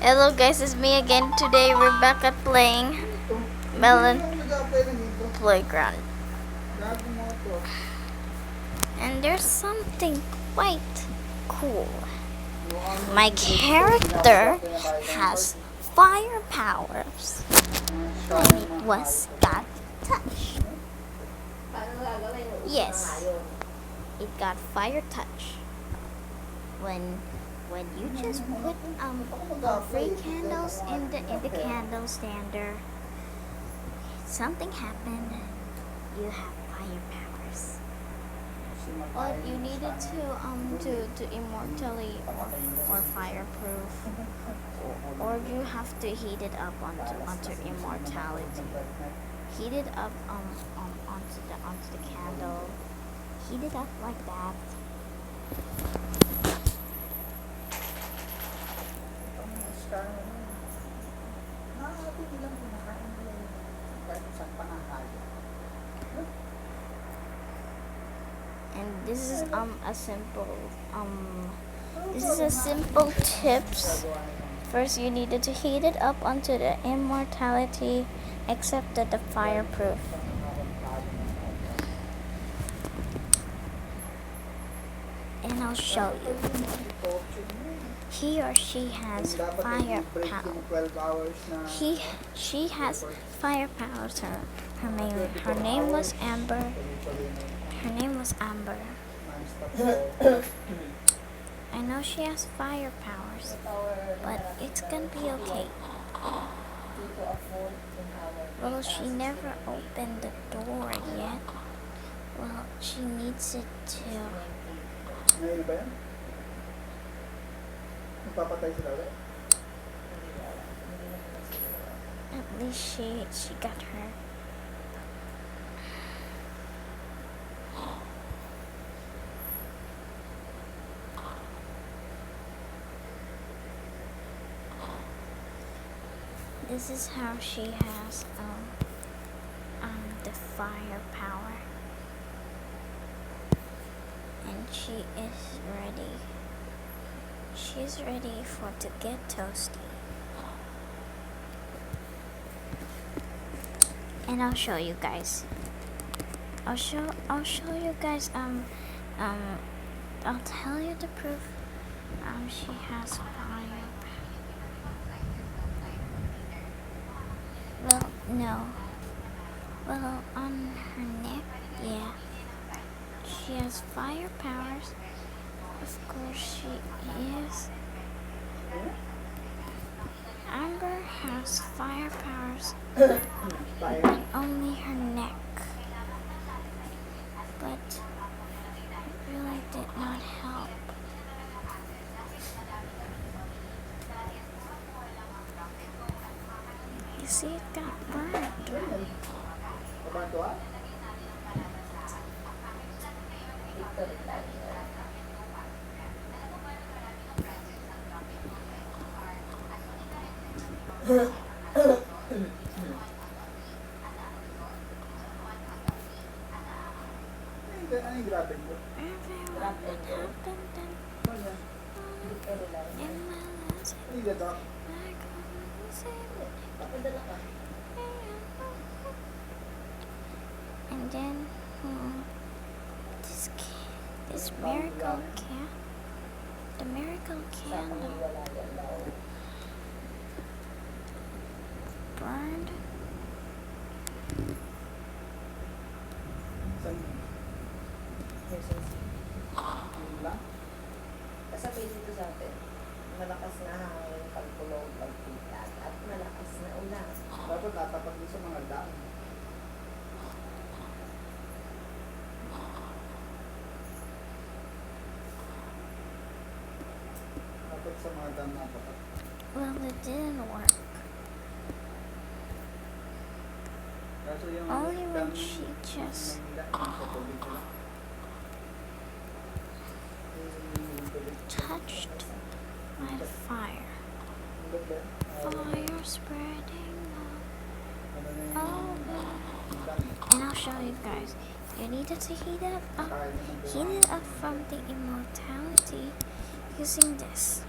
Hello guys, it's me again. Today we're back at playing Melon Playground. And there's something quite cool. My character has fire powers. And it was got touch. Yes, it got fire touch. When you just put three candles in the candle stander, something happened. You have fire powers. Well, you needed to immortally or fireproof, or you have to heat it up onto immortality. Heat it up onto the candle. Heat it up like that. And this is a simple tips. First, you needed to heat it up onto the immortality, except that the fireproof. And I'll show you. He or she has fire powers. She has fire powers. Her name was Amber. Her name was Amber. I know she has fire powers, but it's gonna be okay. Well, she never opened the door yet. Well, she needs it to. Ngayon ba yan? Magpapatay sila ulit? At least she got her. This is how she has the fire power. And she is ready. She's ready to get toasty. And I'll show you guys. I'll show you guys I'll tell you the proof. She has fire. Well, no. Well, on her neck, yeah. She has fire powers. Of course she is. Amber has fire powers. And only her neck. But it really did not help. You see, it got burned. Ano yung grabe mo? What happened then? In my life, Ano yung gato? I couldn't say it. And then this miracle can, the miracle candle burned. Yun lang? Kasabay dito sa atin, malakas na hangin, pagkulog, pagpitat, at malakas na ulan. Dapat tatapat din sa mga daan. Dapat sa mga daan na tapat. Well, it didn't work. Kaso yung Only when daan she just may daan sa tubig ko lang. touched my fire. Fire spreading over. And I'll show you guys. You needed to heat it up from the immortality using this.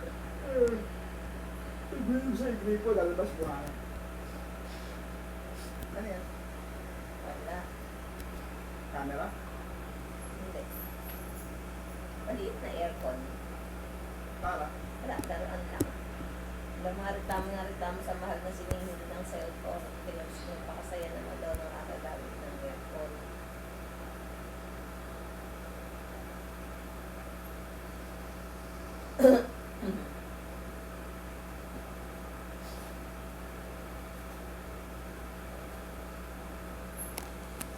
Sa gripo, lalabas buhangin. Ano yan? Wala. Camera? Hindi. Maliit na aircon. Para? Wala, daruan lang. May mga reklamo sa mahal na sinihindi ng cellphone. Pinagpakasaya naman daw ng kakagamit ng aircon.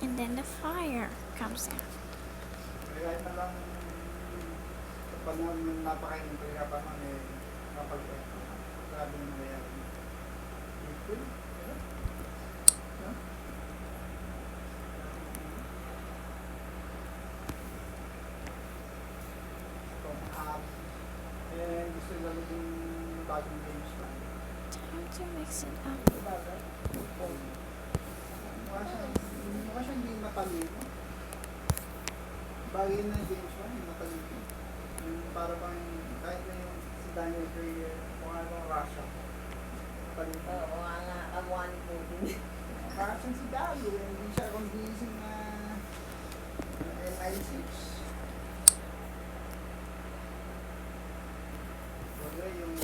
And then the fire comes out. Kaya na lang pag napakainin ko yung pa man sabi mo na yan. Ipon? No? And gusto nila yung bagong games pa. Time to mix it up. Bagay. Mukha siyang hindi matalino. Bagay na yung games pa, hindi matalino. Yung para bang, kahit na yung si Daniel Craig, mukha nung Russia. Matalino. Oo, nga kamukha ni Putin. Parang siyang si Dago, hindi siya convincing na MI6. Wala yung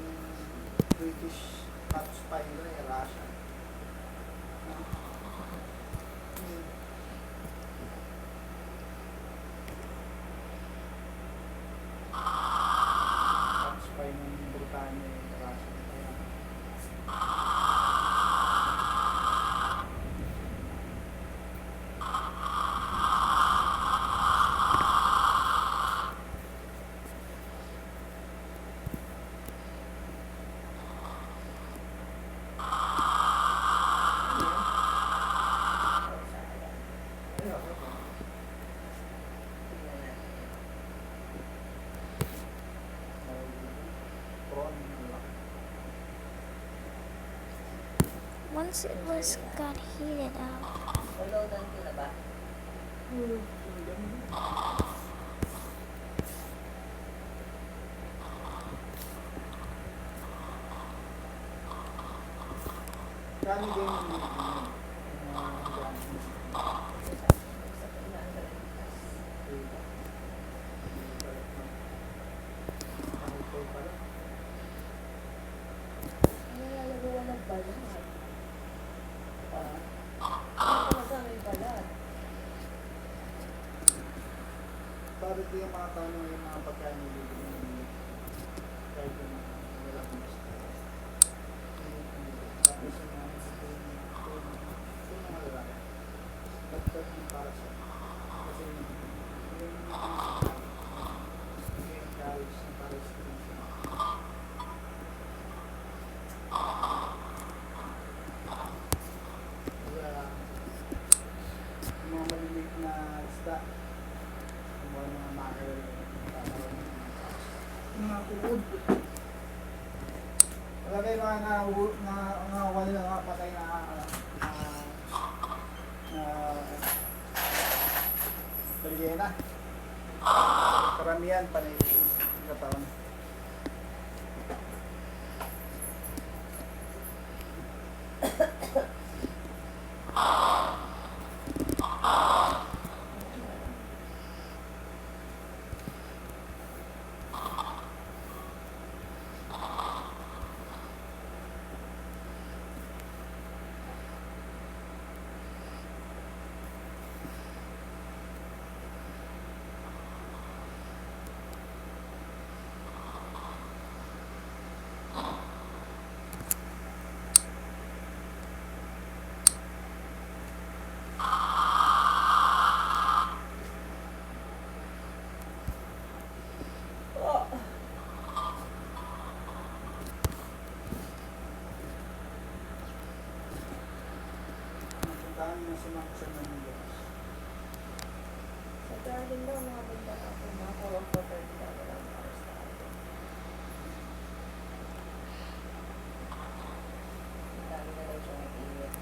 British top spy nila, yung Russia. Top spy ng Britanya, yung Russia. Kaya, ayun, okay. Prawn, malaki. Once it was got heated up, Ulo doon ko na ba? Kami din yung Nalalagawa ng balat. Talaga may balat. bakit yung mga tao na yung mga pagkain nililitin kahit yung wala kong gusto. Tapos yung mga mga lalaki. Ba't yung para sa kasi yung carriage na para sa yung mga maliliit na isda yung mga mackerel yung mga kuod wala kayo mga nangawa nila mga patay na balyena karamihan panay katawan. Oh! Napuntahan na sumang sa Manila. Sa garden daw, mga banda ako. Mga 4:30 daw lang para sa akin. Ang dami na daw siya mag-init.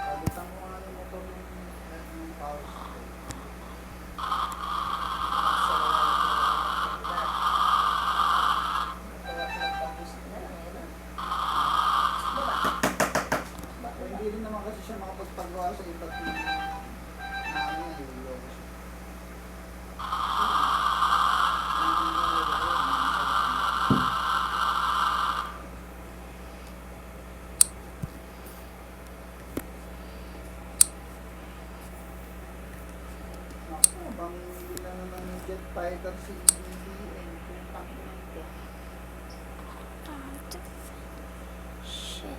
Palitan mo nga yung motor ng power supply. Sa mga nagpapagod na lang, yan ah. siya makapagpagawa sa iba't ibang namin na niloloko siya. Ako, bang hindi na naman yung jet fighter si BBM kung tanginan ko. Shit.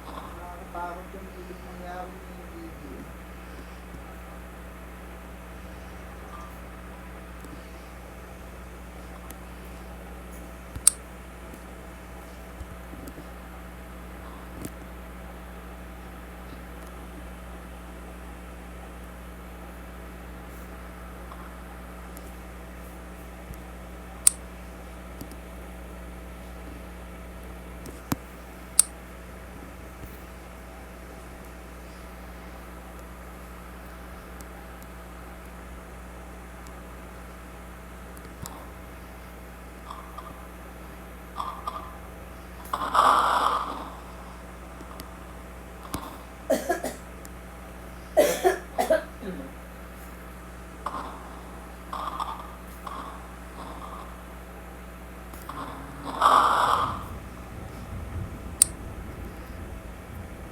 Nakakatakot yung ilig mangyari yung video.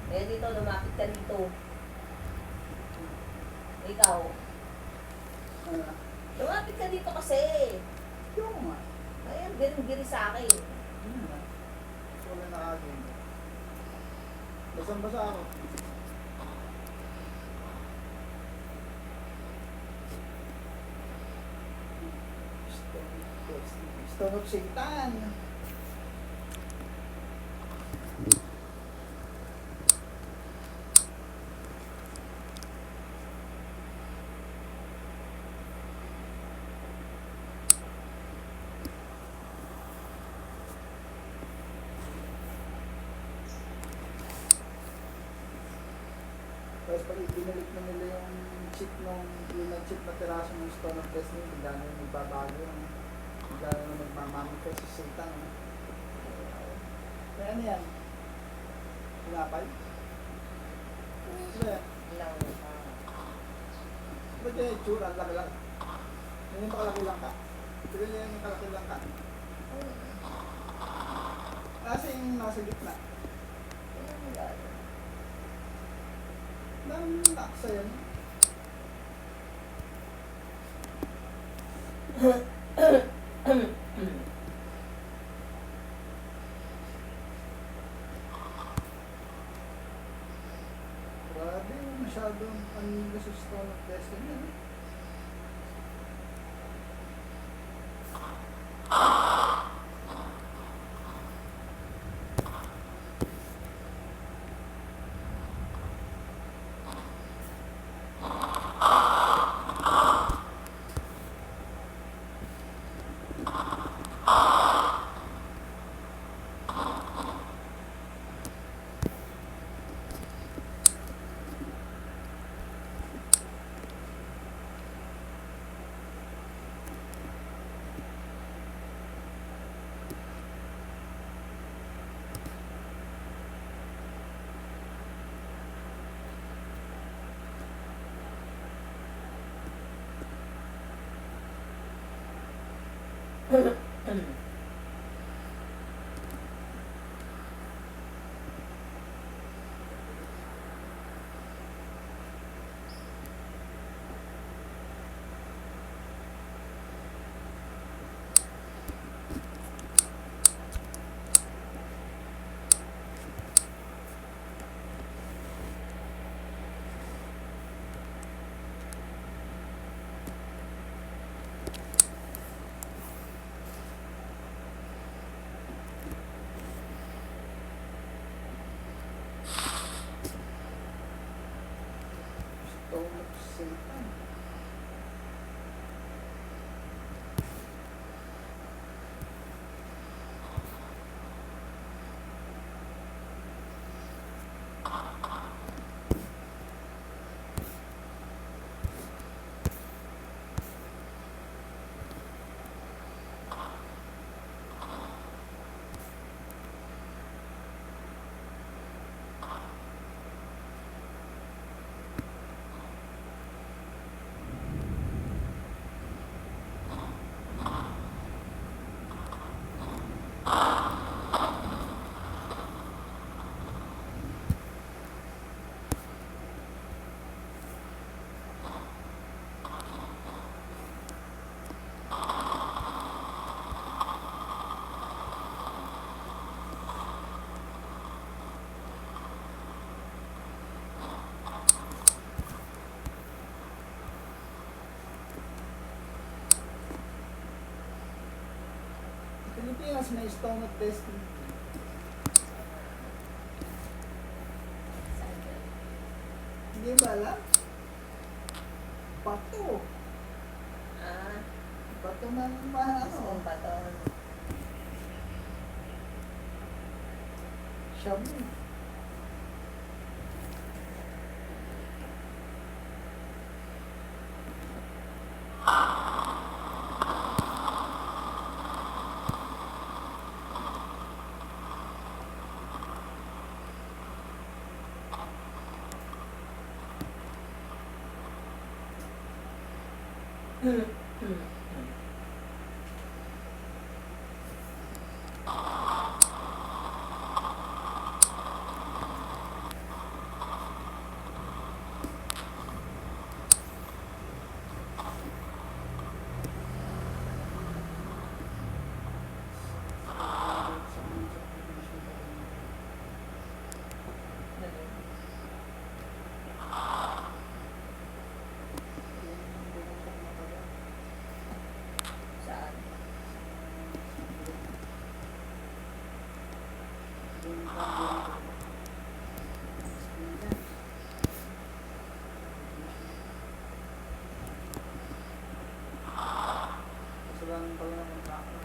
Eh dito, lumapit ka dito. Ikaw. Ano? Lumapit ka dito kasi. Yung nga. Ayan, giring-giri sa akin. Yun nga. Wala na agad. Basang-basa ako. Stone of Satan. Tapos pag ibinalik na nila yung chip yung chip na piraso ng Stone of Destiny, bigla na yung magbabago yung bigla na yung magmamanifest si Satan. Kaya ano yan? Pinapay? Ano yan? Lang. Ba't yan yung tsura? Ang laki lang. Yan yung pakalaki lang ka. Tignan niya yung kalaki lang ka. Kasi yung nasa gitna. Daming laksa yan. Grabe, masyadong anila sa Stone of Destiny. Ano? Pilipinas may stomach testing. Saan yun? Hindi ba alam? Pato. Ah, Pato ng gusto ano. mong baton. Shabu. Saan? Kasalanan pala ng tao.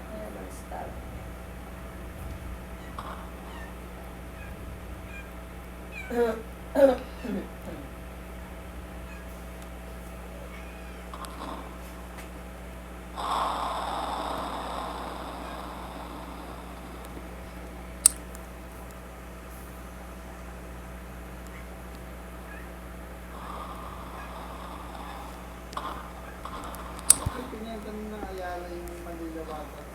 Ayan ang start. Pinyagan ng Ayala yung Manila Water.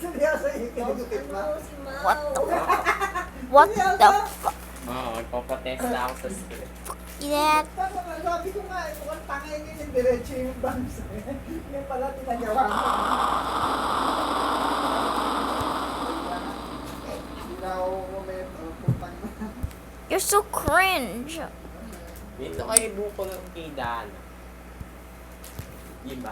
Seryoso yung kinigupit mo? Ano, si Mau? What the What the fuck? Oo, magpo-protest na ako sa script. That Tama ka sabi ko nga, mukhang tangay niya yung diretso yung bangs. Yan pala, tinagawa mo. Hindi na ako kumento. Putang na. You're so cringe. Dito kayo buko ng kidan. Yun ba?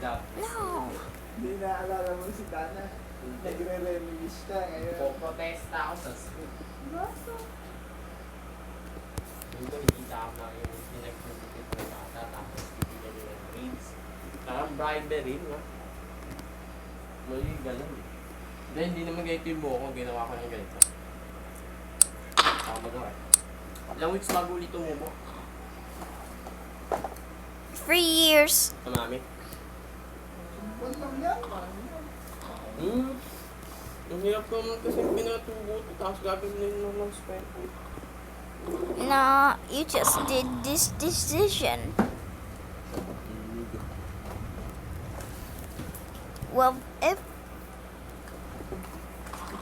No. Hindi naaalala mo si Dana. Nagre-reminis ka ngayon. Poprotesta ako sa school. Basta. Dito hindi tama yung pinagpupukit ng bata tapos bibigyan nila ng grades. Parang bribery, no? Mali, ganun. Hindi naman ganito yung buko, ginawa ko ng ganito. Ako magawa. Ilang weeks bago ulit tumubo. 3 years. Ito, mami. Walang yan. Ang hirap naman kasi pinatubo ito, tapos gagawin na ng spell. No, you just did this decision. Well, if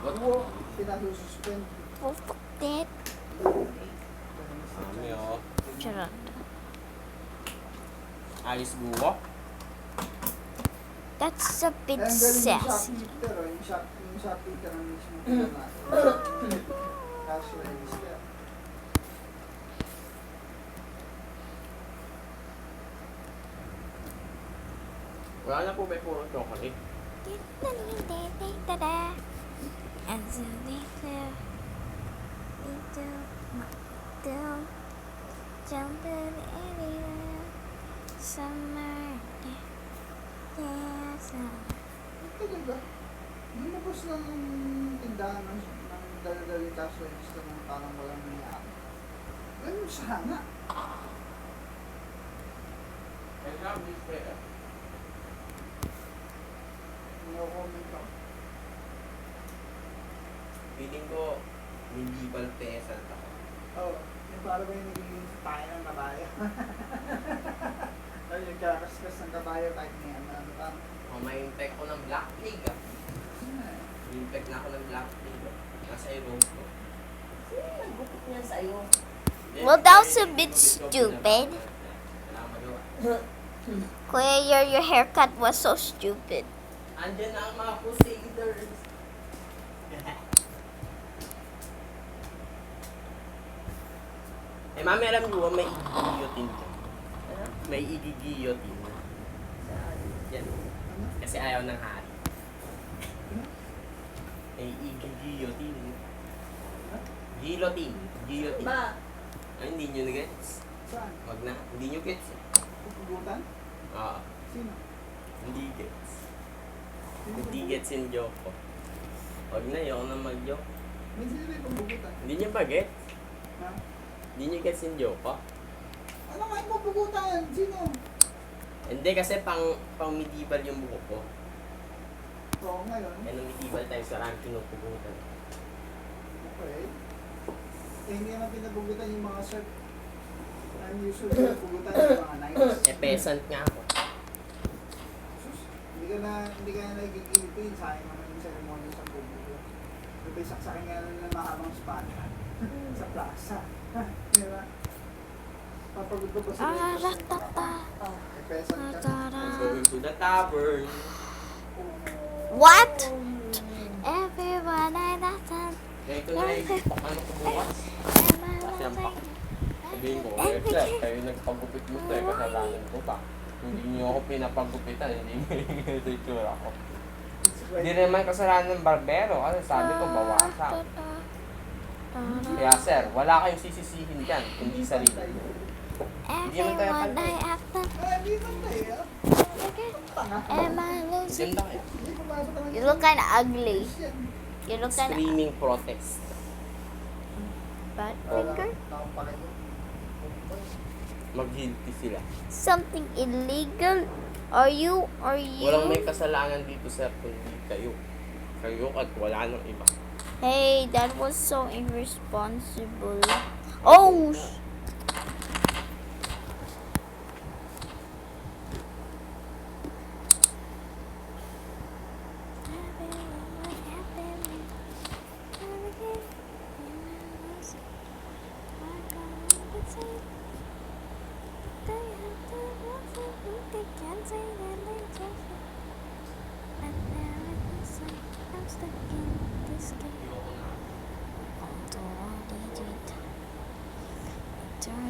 What? Oo, pinasususpend. well, fuck that. Mami, oh. Charot. Ayos buko. That's a bit Ang galing yung sassy. shopkeeper, oh. Yung shopkeeper ang mismo natin. Cash register. Wala na po ba puro chocolate? And so later, down, jump in anywhere, summer, yes, Talaga. Lumabas ng tindahan ng dala-dala yung cash register ng parang walang nangyari. Ganun sana. Kaya lang, display. No-comment ako. Feeling ko, medieval peasant ako. Oo. Yung parang may nagiging tayo ng kabayo. Ay, yung kakaskas ng kabayo kahit may ano pa. Oh, may impact ko ng Black Plague ah. May impact na ako ng Black Plague ah. Nasa i-roll ko. Sino nagupit niya sa'yo? Well, that was a bit stupid. Wala akong magawa. Kuya, your haircut was so stupid. Andyan na ang mga crusaders. Eh, mami, alam niyo ba may i-guillotine ka? Ano? May i-guillotine. Saan? Yan. Kasi ayaw ng hari. May i-guillotine. Guillotine. Guillotine. Ba? Ay, hindi nyo na-gets. Saan? Wag na. Hindi nyo gets eh. Pupugutan? Oo. Sino? Hindi gets. Hindi gets yung joke ko. Wag na, ayoko na mag-joke. May sino rin pupugutan? Hindi nyo ba gets? Ha? Hindi nyo gets yung joke ko? Ano nga yung pupugutan? Sino? Hindi kasi pang medieval yung buhok ko. Oo, ngayon. Yan ang medieval times na lang pinupugutan. Okay. Eh, hindi naman pinapugutan yung mga shirt. Ang usually pinapugutan yung mga knights. Eh, peasant nga ako. Sus, hindi ka na nagigilipin. Sayang naman yung ceremony sa pupugo. Diba, saksakin nga lang ng mahabang espada sa plaza. Di ba? Papagod ko pa sila. Aratata. Oh. Eh, pesan ka. Let's go to the tavern. What? Everyone I listen. Ganito na yung ano ko bukas. Kasi ang pak. Sabihin ko, eh, sir, kayo nagpagupit mo to eh, kasalanan ko ba? Hindi niyo ako pinapagupitan, hindi mo yung ganito yung tsura ko. Hindi naman kasalanan ng barbero kasi sabi ko bawasan. Kaya sir, wala kayong sisisihin dyan, kundi sarili mo. Everyone I after. Ah, hindi man tayo. Tanga. Am I losing? Ganda kayo. Hindi ko ba naman You look kinda ugly. yan. You look kinda Screaming protest. bad Wala. finger. Taong pakito. Mag-guilty sila. Something illegal? Are you? Walang may kasalanan dito sir, kundi kayo. Kayo at wala nang iba. Hey, that was so irresponsible. Oh! What happened?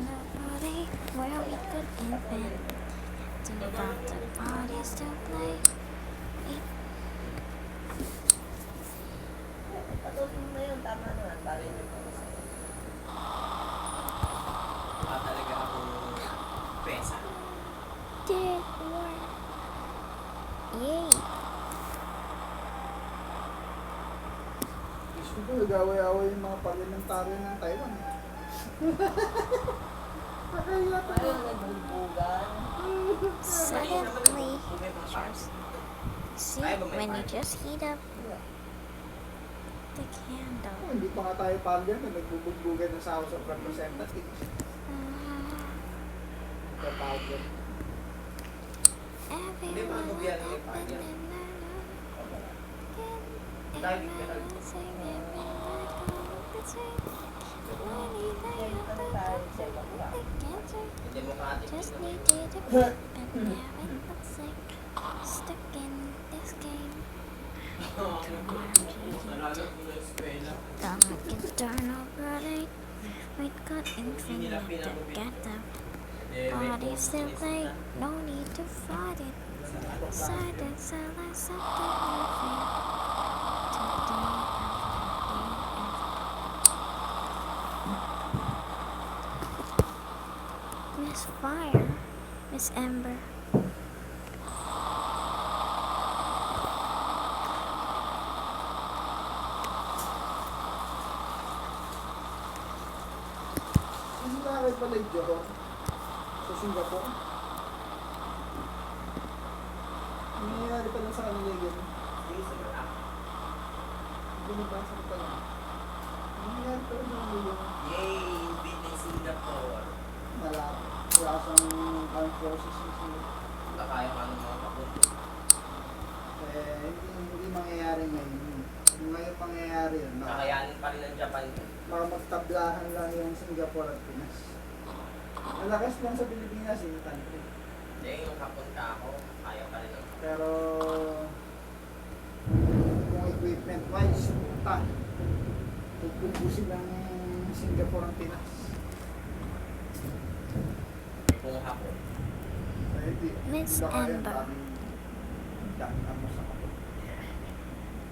the party where we could invent. Think about the parties to play. Patuloy mo na yun, tama naman, bali niyo po kasi. Wala talaga akong pesa. Did work. Yay! Gusto ko, nag-away-away yung mga parliamentaryo ng Taiwan. Nakahilap ako. Ayun, nagbulbugan. Suddenly, see when you just heat up the Oh, candle. hindi pa nga tayo parliament, nagbubugbugan ng House of Representatives. Tatawag yan. Hindi ba ang gobyerno may panya? Dahil Democratic Just din naman. needed a break, but now it looks like stuck in this game. Nalala ko na eskwela. Don't get turn over late. We got infinite together. Body still play, no need to fight it. Silence, silence, something moving. Today Miss Fire, Miss Ember. Hindi na kayo pala yung Johor sa Singapore. Hindi nangyayari pala sa kanila yun. Hindi nabasa ko pala. Hindi nangyayari pala sa kanila yun. Yay! Beat ng Singapore. Wala siyang armed forces ng Singapore. Nakaya ka ng mga kapunti. Hindi mangyayari ngayon. Kung ngayon mangyayari yun, Kakayanin pa rin ng Japan. baka magtablahan lang yung Singapore at Pinas. Malakas lang sa Pilipinas yung country. Hindi, yung kapunta ako, kaya pa rin ng Pero kung equipment wise, puta. Tutubusin ng Singapore ang Pinas. kung hapon. Miss Amber. Ano sa kapot.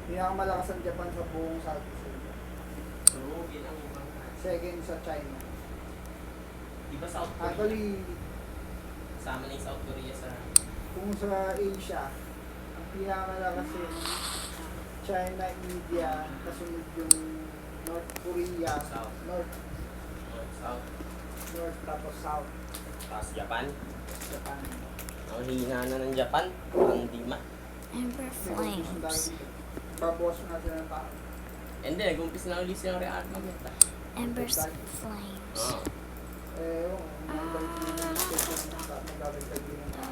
Pinakamalakas ang Japan sa buong Southeast Asia. Surugin ang ibang Second sa China. Iba South Korea. Actually, Sama na yung South Korea sa... kung sa Asia, ang pinakamalakas yung China, India, kasunod yung North Korea, South. North, South. tapos South, Tapos Japan. Japan. Ang hina na ng Japan. Ang dima. Ember Flames. Babos natin ang tao. Hindi, nag-umpis na ulit silang Real Magenta. Ember's Flames. Oo. Magdagdag din ang tao.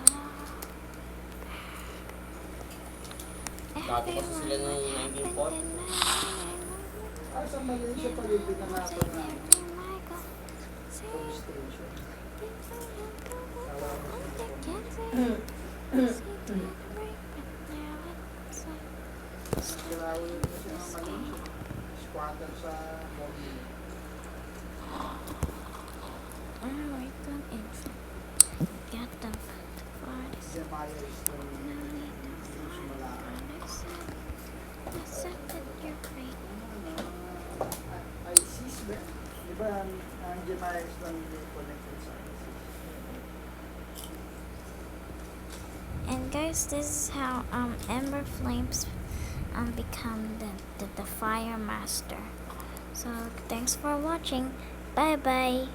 Bago kasi sila nung 1940. Sa Malaysia, palibig na natin na police station. Ginawin ko siya ng Malaysia. Squatter sa Mobile. Jeremiah is yung sumalaan. ISIS ba? Di ba ang Jeremiah is lang yung connected sa ISIS? And guys, this is how Ember Flames become the Fire Master. So thanks for watching. Bye bye.